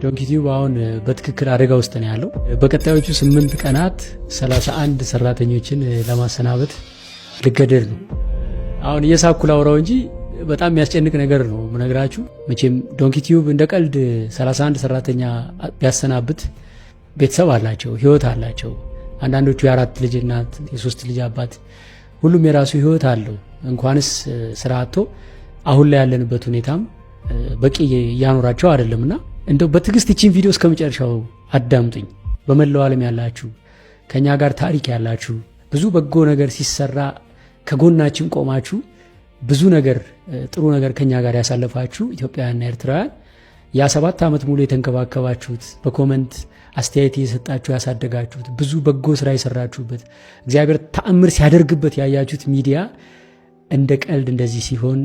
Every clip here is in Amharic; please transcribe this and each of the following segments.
ዶንኪ ቲዩብ አሁን በትክክል አደጋ ውስጥ ነው ያለው። በቀጣዮቹ 8 ቀናት 31 ሰራተኞችን ለማሰናበት ልገደድ ነው። አሁን እየሳኩ ላውራው እንጂ በጣም የሚያስጨንቅ ነገር ነው ምነግራችሁ። መቼም ዶንኪ ቲዩብ እንደ ቀልድ 31 ሰራተኛ ቢያሰናብት ቤተሰብ አላቸው፣ ህይወት አላቸው። አንዳንዶቹ የ4 ልጅ እናት፣ የ3 ልጅ አባት፣ ሁሉም የራሱ ህይወት አለው። እንኳንስ ስራ አጥቶ አሁን ላይ ያለንበት ሁኔታም በቂ ያኖራቸው አይደለምና እንደው በትዕግስት እቺን ቪዲዮ እስከመጨረሻው አዳምጡኝ። በመላው ዓለም ያላችሁ ከኛ ጋር ታሪክ ያላችሁ ብዙ በጎ ነገር ሲሰራ ከጎናችን ቆማችሁ ብዙ ነገር ጥሩ ነገር ከኛ ጋር ያሳለፋችሁ ኢትዮጵያውያንና ኤርትራውያን ያ7 ዓመት ሙሉ የተንከባከባችሁት በኮመንት አስተያየት እየሰጣችሁ ያሳደጋችሁት ብዙ በጎ ስራ የሰራችሁበት እግዚአብሔር ተአምር ሲያደርግበት ያያችሁት ሚዲያ እንደ ቀልድ እንደዚህ ሲሆን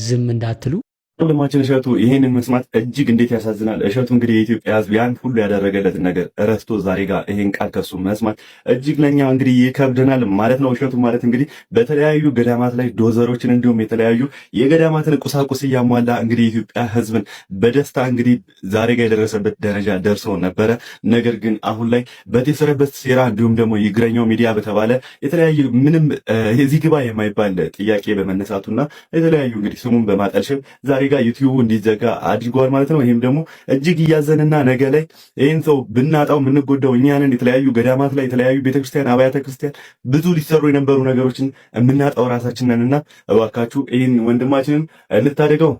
ዝም እንዳትሉ። ወንድማችን እሸቱ ይሄንን መስማት እጅግ እንዴት ያሳዝናል። እሸቱ እንግዲህ የኢትዮጵያ ሕዝብ ያን ሁሉ ያደረገለትን ነገር ረስቶ ዛሬ ጋር ይሄን ቃል ከሱ መስማት እጅግ ለኛ እንግዲህ ይከብደናል ማለት ነው። እሸቱ ማለት እንግዲህ በተለያዩ ገዳማት ላይ ዶዘሮችን እንዲሁም የተለያዩ የገዳማትን ቁሳቁስ እያሟላ እንግዲህ የኢትዮጵያ ሕዝብን በደስታ እንግዲህ ዛሬ ጋር የደረሰበት ደረጃ ደርሶ ነበረ። ነገር ግን አሁን ላይ በተሰረበት ሴራ እንዲሁም ደግሞ ይግረኛው ሚዲያ በተባለ የተለያዩ ምንም እዚህ ግባ የማይባል ጥያቄ በመነሳቱና የተለያዩ እንግዲህ ስሙን በማጠልሸብ ዛሬ ጋር ዩቲዩብ እንዲዘጋ አድርጓል ማለት ነው። ይሄም ደግሞ እጅግ እያዘንና ነገ ላይ ይሄን ሰው ብናጣው የምንጎዳው እኛ ነን። የተለያዩ ገዳማት ላይ የተለያዩ ቤተክርስቲያን አብያተ ክርስቲያን ብዙ ሊሰሩ የነበሩ ነገሮችን የምናጣው ራሳችን ነንና እባካችሁ ይሄን ወንድማችንን እንታደገው።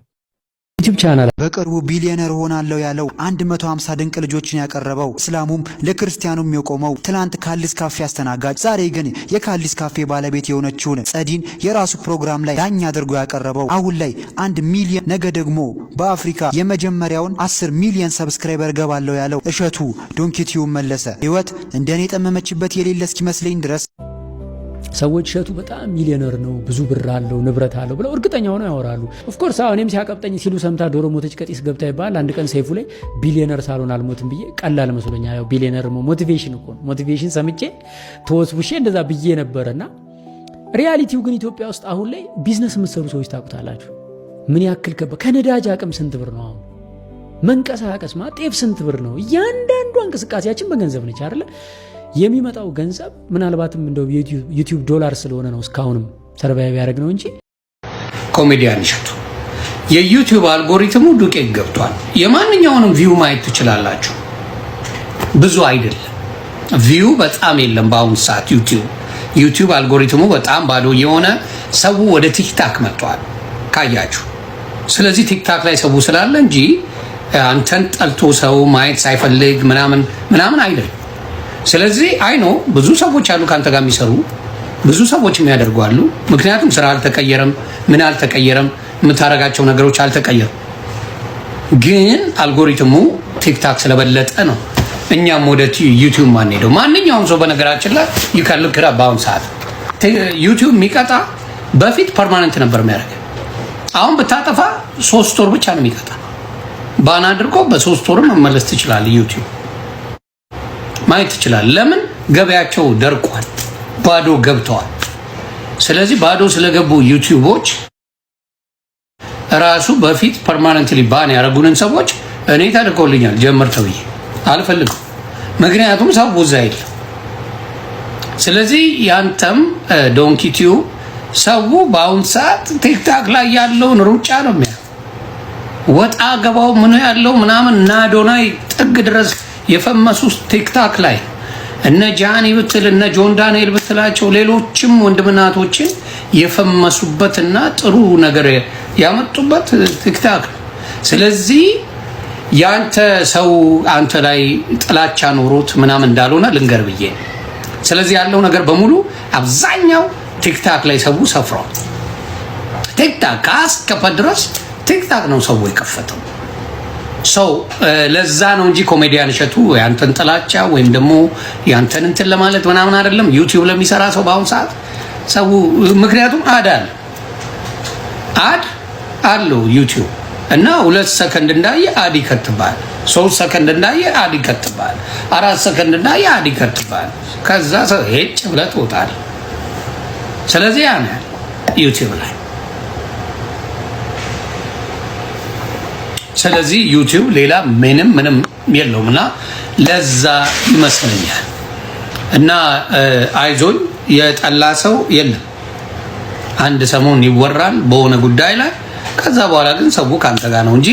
ዩቲዩብ ቻናል በቅርቡ ቢሊዮነር ሆናለሁ ያለው 150 ድንቅ ልጆችን ያቀረበው እስላሙም ለክርስቲያኑም የቆመው ትላንት ካልዲስ ካፌ አስተናጋጅ ዛሬ ግን የካልዲስ ካፌ ባለቤት የሆነችውን ጸዲን የራሱ ፕሮግራም ላይ ዳኛ አድርጎ ያቀረበው አሁን ላይ 1 ሚሊዮን ነገ ደግሞ በአፍሪካ የመጀመሪያውን 10 ሚሊዮን ሰብስክራይበር ገባለሁ ያለው እሸቱ ዶንኪ ቲዩብ መለሰ። ህይወት እንደኔ ጠመመችበት የሌለ እስኪመስለኝ ድረስ ሰዎች እሸቱ በጣም ሚሊዮነር ነው፣ ብዙ ብር አለው፣ ንብረት አለው ብለው እርግጠኛ ሆነው ያወራሉ። ኦፍ ኮርስ እኔም ሲያቀብጠኝ ሲሉ ሰምታ ዶሮ ሞተች ቀጢስ ገብታ ይባል። አንድ ቀን ሰይፉ ላይ ቢሊዮነር ሳልሆን አልሞትም ብዬ ቀላል መስሎኛል። ያው ቢሊዮነር ሞቲቬሽን እኮ ነው። ሞቲቬሽን ሰምቼ ተወስቡሼ እንደዛ ብዬ ነበርና ሪያሊቲው ግን ኢትዮጵያ ውስጥ አሁን ላይ ቢዝነስ የምትሰሩ ሰዎች ታውቁታላችሁ ምን ያክል ከነዳጅ አቅም ስንት ብር ነው አሁን መንቀሳቀስ ጤፍ ስንት ብር ነው? እያንዳንዱ እንቅስቃሴያችን በገንዘብ ነች አይደለ? የሚመጣው ገንዘብ ምናልባትም እንደው ዩቲዩብ ዶላር ስለሆነ ነው እስካሁንም ሰርቫይቭ ያደረግ ነው እንጂ። ኮሜዲያን እሸቱ የዩቲዩብ አልጎሪትሙ ዱቄት ገብቷል። የማንኛውንም ቪው ማየት ትችላላችሁ። ብዙ አይደለም ቪው በጣም የለም በአሁኑ ሰዓት ዩቲዩብ አልጎሪትሙ በጣም ባዶ የሆነ ሰው ወደ ቲክታክ መጥቷል ካያችሁ። ስለዚህ ቲክታክ ላይ ሰው ስላለ እንጂ አንተን ጠልቶ ሰው ማየት ሳይፈልግ ምናምን አይደለም። ስለዚህ አይኖ ብዙ ሰዎች አሉ ካንተ ጋር የሚሰሩ ብዙ ሰዎች የሚያደርጉ አሉ። ምክንያቱም ስራ አልተቀየረም፣ ምን አልተቀየረም፣ የምታረጋቸው ነገሮች አልተቀየሩም። ግን አልጎሪትሙ ቲክታክ ስለበለጠ ነው እኛም ወደ ዩቲዩብ ማን ሄደው። ማንኛውም ሰው በነገራችን ላይ ይከልክራ በአሁን ሰዓት ዩቲዩብ የሚቀጣ በፊት ፐርማነንት ነበር የሚያደርገው። አሁን ብታጠፋ 3 ወር ብቻ ነው የሚቀጣ። ባና አድርጎ በ3 ወር መመለስ ትችላለህ። ዩቲዩብ ማየት ትችላል። ለምን ገበያቸው ደርቋል፣ ባዶ ገብተዋል። ስለዚህ ባዶ ስለገቡ ዩቲዩቦች ራሱ በፊት ፐርማነንትሊ ባን ያደረጉንን ሰዎች እኔ ተልኮልኛል ጀምር ተብዬ አልፈልግም። ምክንያቱም ሰው ብዙ አይደለም። ስለዚህ ያንተም ዶንኪ ቲዩብ ሰው በአሁን ሰዓት ቲክታክ ላይ ያለውን ሩጫ ነው የሚያ ወጣ ገባው ምን ያለው ምናምን እና ዶናይ ጥግ ድረስ የፈመሱ ቲክታክ ላይ እነ ጃኒ ብትል እነ ጆን ዳንኤል ብትላቸው ሌሎችም ወንድምናቶችን የፈመሱበትና ጥሩ ነገር ያመጡበት ቲክታክ። ስለዚህ ያንተ ሰው አንተ ላይ ጥላቻ ኖሮት ምናምን እንዳልሆነ ልንገር ብዬ ነው። ስለዚህ ያለው ነገር በሙሉ አብዛኛው ቲክታክ ላይ ሰው ሰፍሯል። ቲክታክ ካስከፈ ድረስ ቲክታክ ነው ሰው የከፈተው። ሰው ለዛ ነው እንጂ ኮሜዲያን እሸቱ ያንተን ጥላቻ ወይም ደግሞ ያንተን እንትን ለማለት ምናምን አይደለም። ዩቲዩብ ለሚሰራ ሰው በአሁን ሰዓት ሰው ምክንያቱም አድ አለው ዩቲዩብ እና 2 ሰከንድ እንዳየ አድ ይከትባል፣ 3 ሰከንድ እንዳየ አድ ይከትባል፣ 4 ሰከንድ እንዳየ አድ ይከትባል። ከዛ ሰው ሄጭ ብለህ ትወጣለህ። ስለዚህ ያን ዩቲዩብ ላይ ስለዚህ ዩቲዩብ ሌላ ምንም የለውምና ለዛ ይመስለኛል። እና አይዞን የጠላ ሰው የለም። አንድ ሰሞን ይወራል በሆነ ጉዳይ ላይ ከዛ በኋላ ግን ሰው ካንተ ጋር ነው እንጂ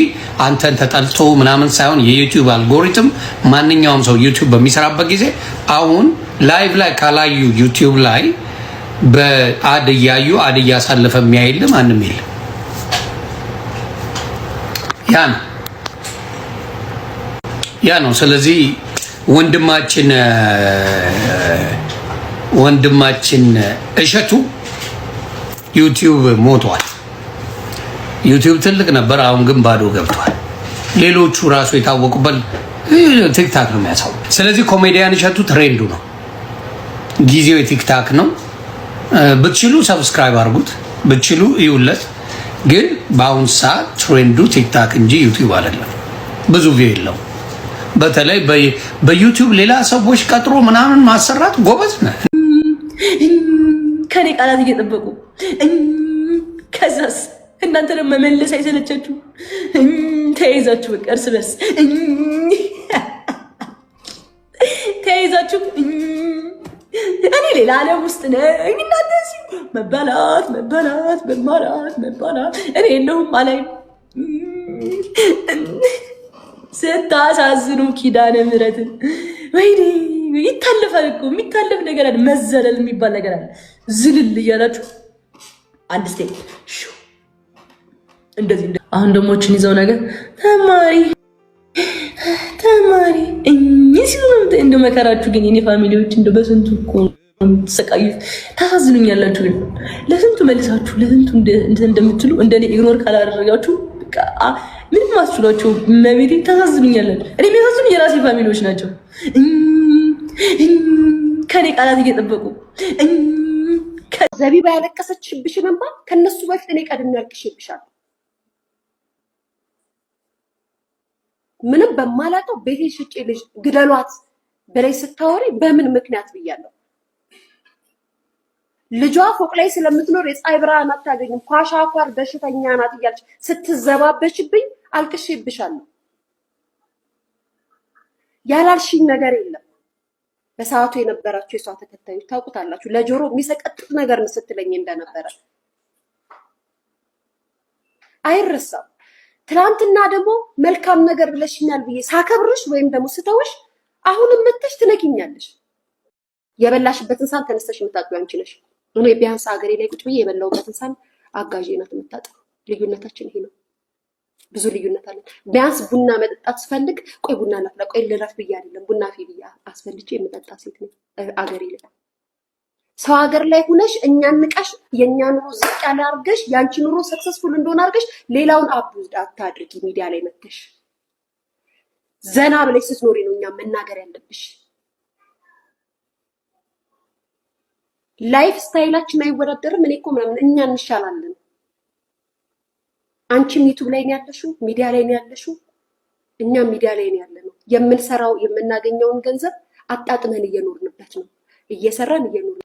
አንተን ተጠልቶ ምናምን ሳይሆን የዩቲዩብ አልጎሪትም ማንኛውም ሰው ዩቲዩብ በሚሰራበት ጊዜ አሁን ላይቭ ላይ ካላዩ ዩቲዩብ ላይ በአድ እያዩ አድ እያሳለፈ የሚያይል ማንም የለም። ያ ነው። ስለዚህ ወንድማችን እሸቱ ዩቲዩብ ሞቷል። ዩቲዩብ ትልቅ ነበር፣ አሁን ግን ባዶ ገብቷል። ሌሎቹ ራሱ የታወቁበት ቲክታክ ነው የሚያሳው። ስለዚህ ኮሜዲያን እሸቱ ትሬንዱ ነው፣ ጊዜው የቲክታክ ነው። ብትችሉ ሰብስክራይብ አድርጉት፣ ብትችሉ ይውለት። ግን በአሁን ሰዓት ትሬንዱ ቲክታክ እንጂ ዩቲዩብ አይደለም። ብዙ ቪው የለው። በተለይ በዩቲዩብ ሌላ ሰዎች ቀጥሮ ምናምን ማሰራት ጎበዝ ነህ። ከኔ ቃላት እየጠበቁ ከዛስ እናንተ ደግሞ መመለስ አይሰለቻችሁ? ተያይዛችሁ በቃ እርስ በርስ ተያይዛችሁ እኔ ሌላ ዓለም ውስጥ ነኝ። እናንተ መባላት እኔ የለሁም አላይም። ስታሳዝኑ ኪዳነ ምሕረትን ወይኔ ይታለፋል እኮ የሚታለፍ ነገር አለ። መዘለል የሚባል ነገር አለ። ዝልል እያላችሁ አንድ ስቴፕ እንደዚህ አሁን ደግሞ እችን ይዘው ነገር ተማሪ ሲሉ እንደ መከራችሁ ግን የኔ ፋሚሊዎች እንደ በስንቱ እኮ ተሰቃዩት። ታሳዝኑኛላችሁ። ግን ለስንቱ መልሳችሁ ለስንቱ እንደምትሉ እንደኔ ኢግኖር ካላደረጋችሁ ምንም አስችሏቸው መቤቴ ታሳዝኑኛላችሁ። እኔ የሚያሳዝኑ የራሴ ፋሚሊዎች ናቸው። ከኔ ቃላት እየጠበቁ ዘቢባ ያለቀሰችብሽን እንባ ከነሱ በፊት እኔ ቀድሜ ያልቅሽብሻለሁ። ምንም በማላውቀው ቤቴን ሽጬ ልጅ ግደሏት በላይ ስታወሪ በምን ምክንያት ብያለሁ? ልጇ ፎቅ ላይ ስለምትኖር የፀሐይ ብርሃን አታገኝም፣ ኳሻኳር በሽተኛ ናት እያለች ስትዘባበችብኝ አልቅሽብሻለሁ። ያላልሽኝ ነገር የለም። በሰዓቱ የነበራችሁ የሷ ተከታዮች ታውቁታላችሁ፣ ለጆሮ የሚሰቀጥጥ ነገር ስትለኝ እንደነበረ አይረሳም። ትናንትና ደግሞ መልካም ነገር ብለሽኛል ብዬ ሳከብርሽ ወይም ደግሞ ስተውሽ አሁንም መተሽ ትነኪኛለሽ። የበላሽበትን ሳህን ተነስተሽ የምታጥቢው አንቺ ነሽ። እኔ ቢያንስ ሀገሬ ላይ ቁጭ ብዬ የበላሁበትን ሳህን አጋዤ ናት የምታጥበው። ልዩነታችን ይሄ ነው። ብዙ ልዩነት አለ። ቢያንስ ቡና መጠጣት ስፈልግ ቆይ ቡና ላፍላ፣ ቆይ ልረፍ ብዬ አይደለም ቡና ፊ ብዬ አስፈልጬ የምጠጣ ሴት ነኝ አገሬ ላይ። ሰው ሀገር ላይ ሆነሽ እኛን ንቀሽ የኛ ኑሮ ዝቅ ያለ አድርገሽ ያንቺ ኑሮ ሰክሰስፉል እንደሆነ አድርገሽ ሌላውን አቡዝ አታድርጊ። ሚዲያ ላይ መተሽ ዘና ብለሽ ስትኖሪ ነው እኛ መናገር ያለብሽ። ላይፍ ስታይላችን አይወዳደርም። እኔ እኮ ምናምን እኛ እንሻላለን። አንቺም ዩቲዩብ ላይ ነው ያለሽው፣ ሚዲያ ላይ ነው ያለሽው፣ እኛም ሚዲያ ላይ ነው ያለነው። የምንሰራው የምናገኘውን ገንዘብ አጣጥመን እየኖርንበት ነው፣ እየሰራን እየኖርን